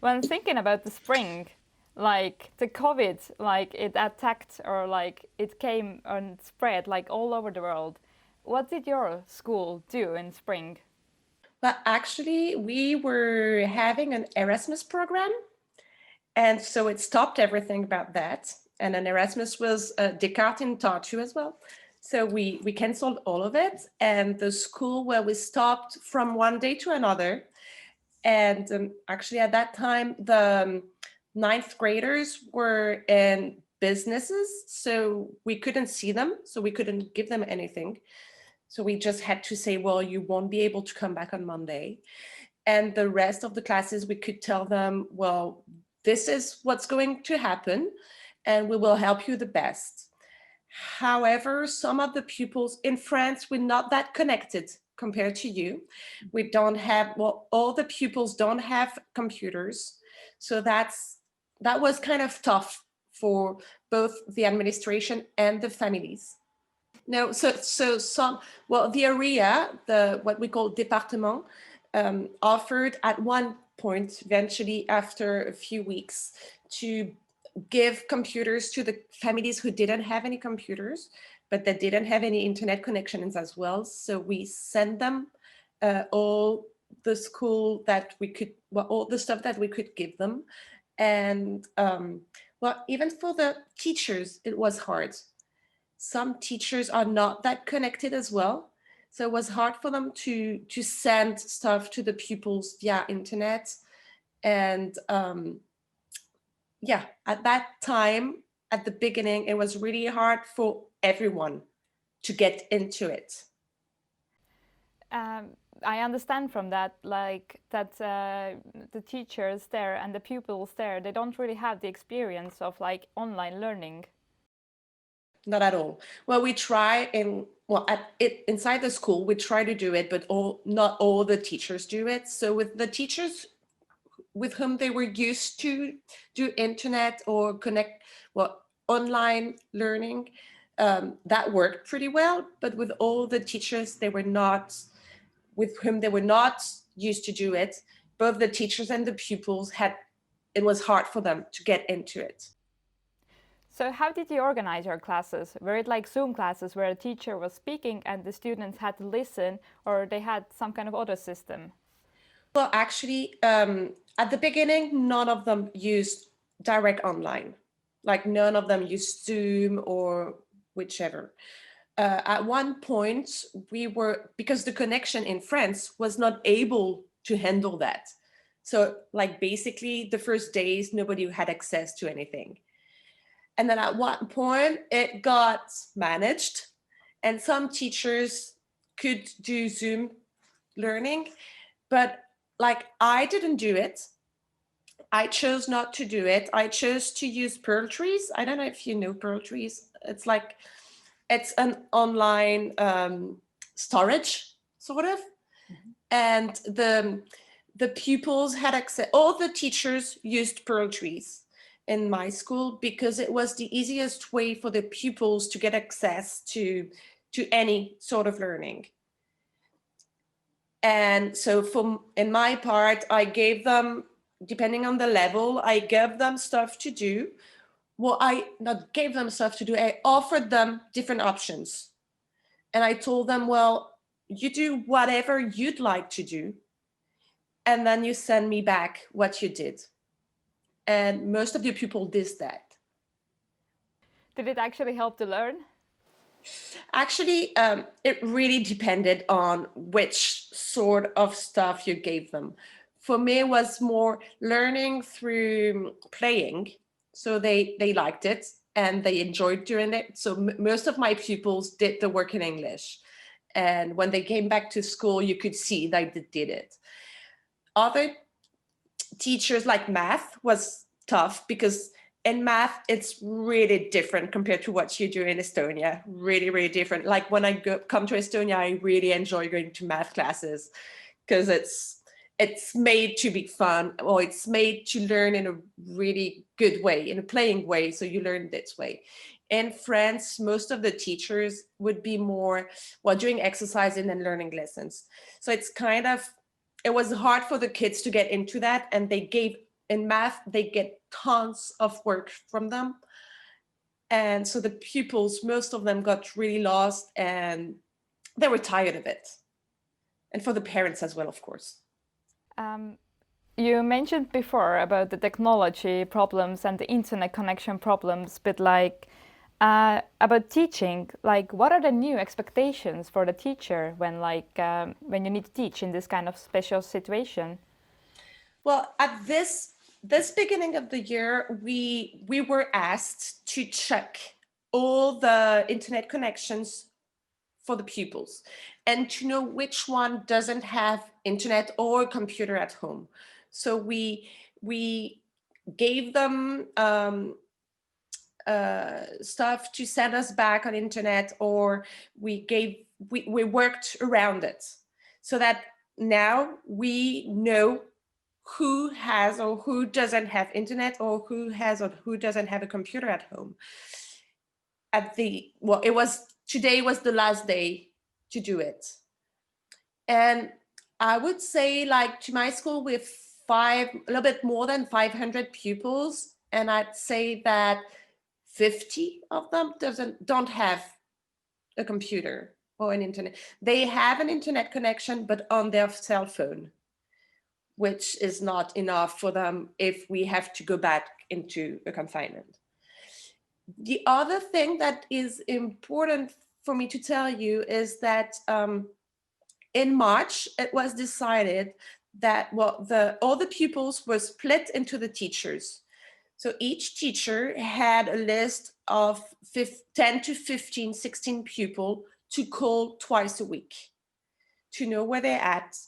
When thinking about the spring, like the COVID, like it attacked or like it came and spread like all over the world. What did your school do in spring? But actually, we were having an Erasmus program, and so it stopped everything about that. And an Erasmus was Descartes in Tartu as well. So we canceled all of it, and the school where we stopped from one day to another. And actually, at that time, the ninth graders were in businesses, so we couldn't see them, so we couldn't give them anything. So we just had to say, well, you won't be able to come back on Monday. And the rest of the classes, we could tell them, well, this is what's going to happen, and we will help you the best. However, some of the pupils in France were not that connected compared to you. We don't have, well, all the pupils don't have computers. So that was kind of tough for both the administration and the families. No, so some, well, the area, the what we call département, offered at one point, eventually after a few weeks, to give computers to the families who didn't have any computers, but that didn't have any internet connections as well. So we sent them all the school that we could, well, all the stuff that we could give them. And well, even for the teachers, it was hard. Some teachers are not that connected as well, so it was hard for them to send stuff to the pupils via internet. And yeah, at that time, at the beginning, it was really hard for everyone to get into it. I understand from that, like that the teachers there and the pupils there, they don't really have the experience of like online learning. Not at all. Well, we try in, well, at it inside the school we try to do it, but all not all the teachers do it. So with the teachers with whom they were used to do internet or connect, well, online learning, that worked pretty well. But with all the teachers, they were not, with whom they were not used to do it, both the teachers and the pupils had, it was hard for them to get into it. So how did you organize your classes? Were it like Zoom classes where a teacher was speaking and the students had to listen, or they had some kind of other system? Well, actually, at the beginning, none of them used direct online. Like none of them used Zoom or whichever. At one point, we were, because the connection in France was not able to handle that. So, like, basically, the first days, nobody had access to anything. And then at one point, it got managed, and some teachers could do Zoom learning, but like I didn't do it. I chose not to do it. I chose to use Pearl Trees. I don't know if you know Pearl Trees. It's like it's an online storage sort of, and the pupils had access. All the teachers used Pearl Trees in my school because it was the easiest way for the pupils to get access to any sort of learning. And so for in my part, I gave them, depending on the level, I gave them stuff to do. Well, I not gave them stuff to do, I offered them different options. And I told them, well, you do whatever you'd like to do, and then you send me back what you did. And most of the people did that. Did it actually help to learn? Actually, it really depended on which sort of stuff you gave them. For me, it was more learning through playing. So they liked it and they enjoyed doing it. So most of my pupils did the work in English. And when they came back to school, you could see that they did it. Other teachers, like math, was tough because in math it's really different compared to what you do in Estonia. Really, really different. Like when come to Estonia, I really enjoy going to math classes because it's made to be fun, or it's made to learn in a really good way, in a playing way, so you learn this way. In France, most of the teachers would be more, well, doing exercising and learning lessons. So it's kind of, it was hard for the kids to get into that, and they gave in math, they get tons of work from them. And so the pupils, most of them got really lost and they were tired of it. And for the parents as well, of course. You mentioned before about the technology problems and the internet connection problems, but like about teaching, like what are the new expectations for the teacher when when you need to teach in this kind of special situation? Well, at this beginning of the year, we were asked to check all the internet connections for the pupils and to know which one doesn't have internet or computer at home. So we gave them stuff to send us back on internet, or we worked around it so that now we know who has or who doesn't have internet, or who has or who doesn't have a computer at home. It was today was the last day to do it. And I would say, like, to my school with a little bit more than 500 pupils, and I'd say that 50 of them don't have a computer or an internet. They have an internet connection, but on their cell phone, which is not enough for them if we have to go back into a confinement. The other thing that is important for me to tell you is that in March, it was decided that all the pupils were split into the teachers. So each teacher had a list of 10 to 15, 16 people to call twice a week, to know where they're at,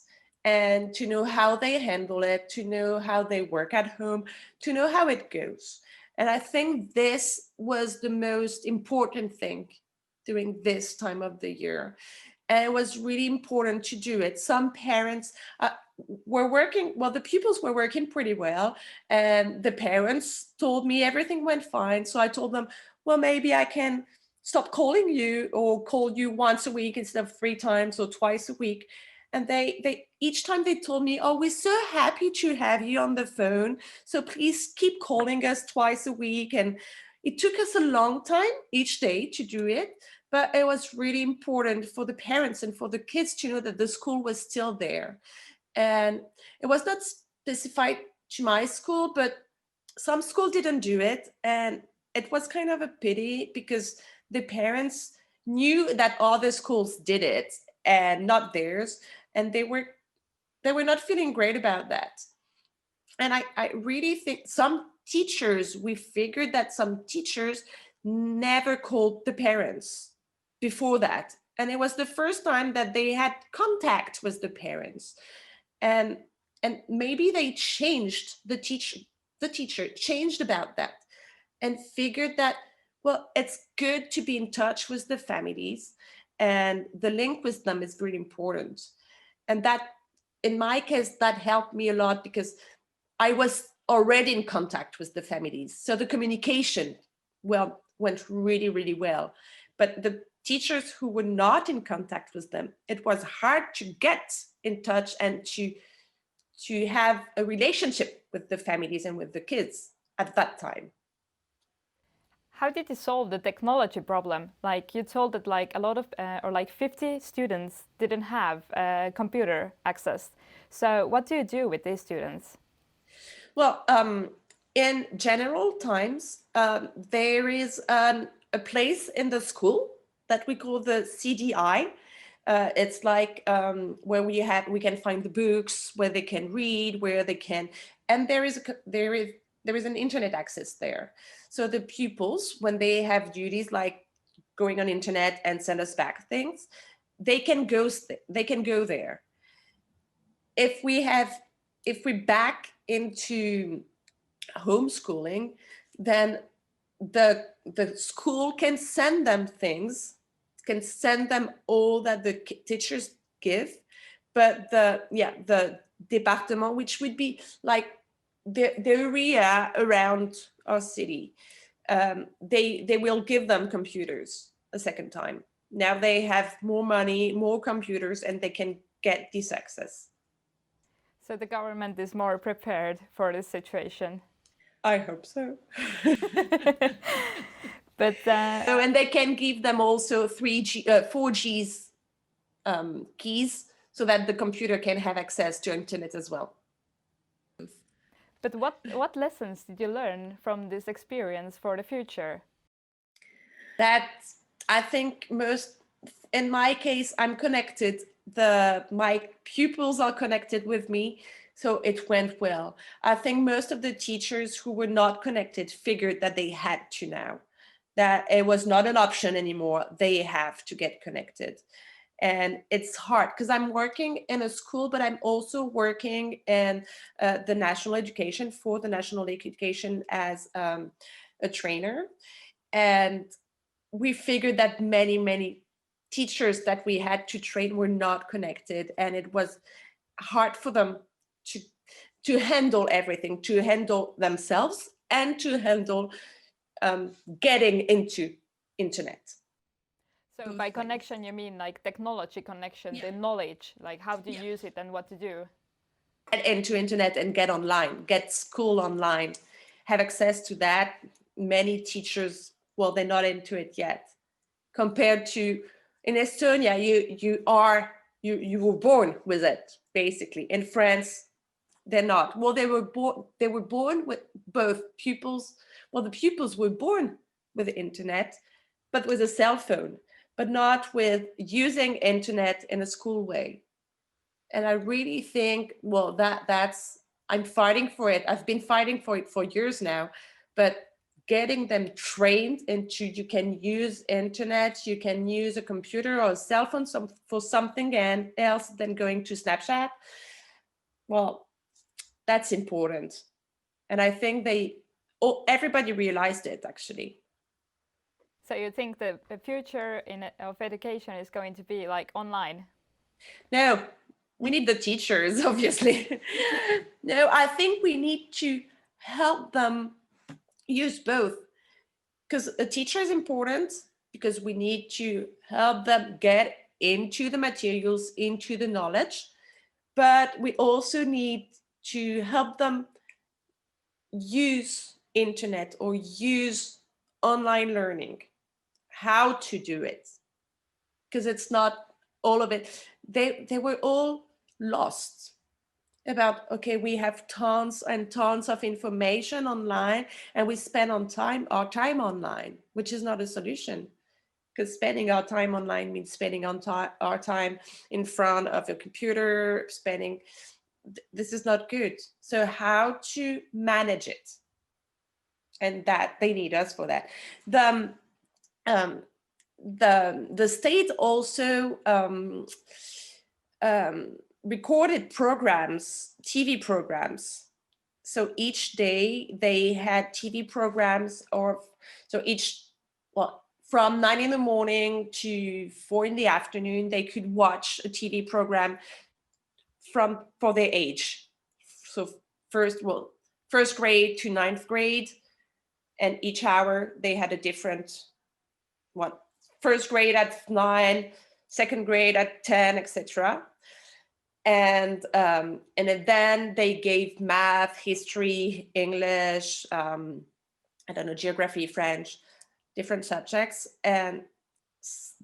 and to know how they handle it, to know how they work at home, to know how it goes. And I think this was the most important thing during this time of the year. And it was really important to do it. Some parents were working, well, the pupils were working pretty well, and the parents told me everything went fine. So I told them, well, maybe I can stop calling you, or call you once a week instead of 3 times or twice a week. And they each time they told me, oh, we're so happy to have you on the phone, so please keep calling us twice a week. And it took us a long time each day to do it, but it was really important for the parents and for the kids to know that the school was still there. And it was not specified to my school, but some schools didn't do it. And it was kind of a pity, because the parents knew that other schools did it and not theirs. And they were not feeling great about that. And I really think we figured that some teachers never called the parents before that. And it was the first time that they had contact with the parents. And maybe they changed, the teacher changed about that, and figured that, well, it's good to be in touch with the families, and the link with them is really important. And that, in my case, that helped me a lot, because I was already in contact with the families. So the communication, well, went really, really well. But the teachers who were not in contact with them, it was hard to get in touch and to have a relationship with the families and with the kids at that time. How did you solve the technology problem? Like you told that like a lot of or like 50 students didn't have computer access. So what do you do with these students? Well, in general times, there is a place in the school that we call the CDI. It's like where we can find the books, where they can read, where they can, and there is an internet access there. So the pupils, when they have duties like going on internet and send us back things, they can go there. If we back into homeschooling, then the school can send them things, can send them all that the teachers give, but the département, which would be like the area around our city, they will give them computers a second time. Now they have more money, more computers, and they can get this access. So the government is more prepared for this situation. I hope so. But Oh, and they can give them also 4G's keys so that the computer can have access to internet as well. but what lessons did you learn from this experience for the future? That I think most, in my case, I'm connected. My pupils are connected with me, so it went well. I think most of the teachers who were not connected figured that they had to now, that it was not an option anymore. They have to get connected. And it's hard because I'm working in a school, but I'm also working in the national education, for the national education as a trainer. And we figured that many teachers that we had to train were not connected, and it was hard for them to handle everything, to handle themselves, and to handle getting into internet. So by connection, you mean like technology connection, the knowledge, like how to use it and what to do. Get into internet and get online, get school online, have access to that. Many teachers, well, they're not into it yet. Compared to in Estonia, you were born with it, basically. In France, they're not. Well, they were born with both pupils. Well, the pupils were born with the internet, but with a cell phone, but not with using internet in a school way. And I really think, well, that's I'm fighting for it. I've been fighting for it for years now, but getting them trained into, you can use internet, you can use a computer or a cell phone for something else than going to Snapchat. Well, that's important. And I think everybody realized it, actually. So you think the future of education is going to be like online? No, we need the teachers, obviously. No, I think we need to help them use both, because a teacher is important, because we need to help them get into the materials, into the knowledge, but we also need to help them use internet or use online learning, how to do it, because it's not all of it. They were all lost about, okay, we have tons and tons of information online and we spend our time online, which is not a solution, because spending our time online means spending our time in front of a computer, this is not good. So how to manage it, and that they need us for that. The state also recorded programs, TV programs. So each day they had TV programs, from 9 in the morning to 4 in the afternoon, they could watch a TV program for their age. So first grade to ninth grade, and each hour they had a different one. First grade at 9, second grade at 10, etc. And then they gave math, history, English, I don't know, geography, French, different subjects. And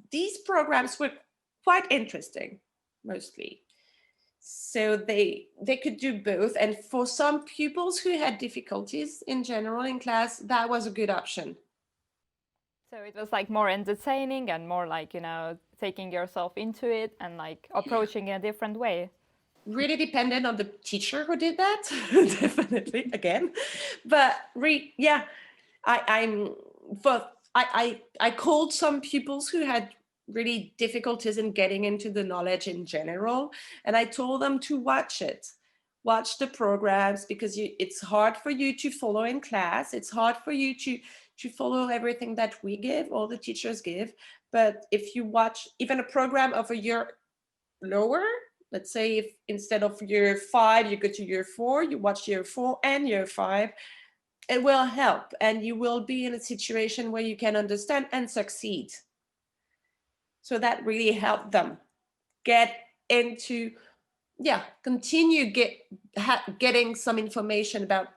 these programs were quite interesting, mostly. So they could do both. And for some pupils who had difficulties in general in class, that was a good option. So it was like more entertaining and more like, taking yourself into it and like approaching in a different way. Really dependent on the teacher who did that, definitely, again. But yeah, I called some pupils who had really difficulties in getting into the knowledge in general, and I told them to watch the programs, because it's hard for you to follow in class. It's hard for you to follow everything that we give, all the teachers give. But if you watch even a program of a year lower, let's say if instead of year 5 you go to year 4, you watch year 4 and year 5, it will help, and you will be in a situation where you can understand and succeed. So that really helped them get into continue getting some information about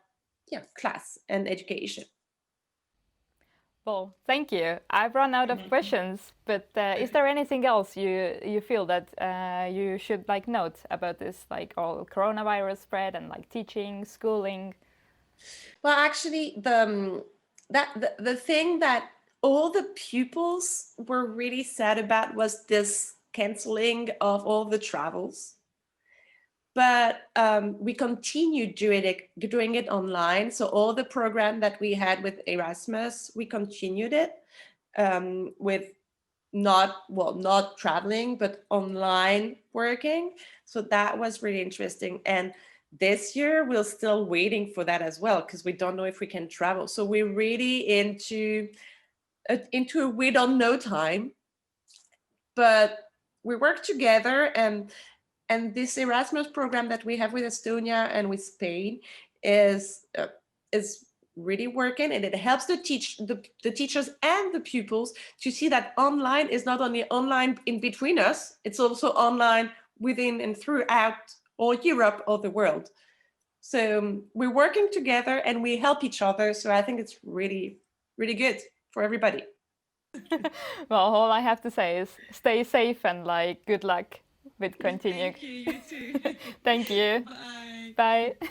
class and education. Well, thank you. I've run out of questions, but is there anything else you feel that you should like note about this, like all coronavirus spread and like teaching, schooling? Well, actually, the thing that all the pupils were really sad about was this canceling of all the travels. But we continued doing it online. So all the program that we had with Erasmus, we continued it with not traveling, but online working. So that was really interesting. And this year we're still waiting for that as well, because we don't know if we can travel. So we're really into a we don't know time, but we work together, and this Erasmus program that we have with Estonia and with Spain is really working, and it helps the teachers and the pupils to see that online is not only online in between us, it's also online within and throughout all Europe or the world. So we're working together and we help each other. So I think it's really, really good for everybody. Well, all I have to say is stay safe and like good luck with continuing. Thank you, you too. Thank you. Bye. Bye.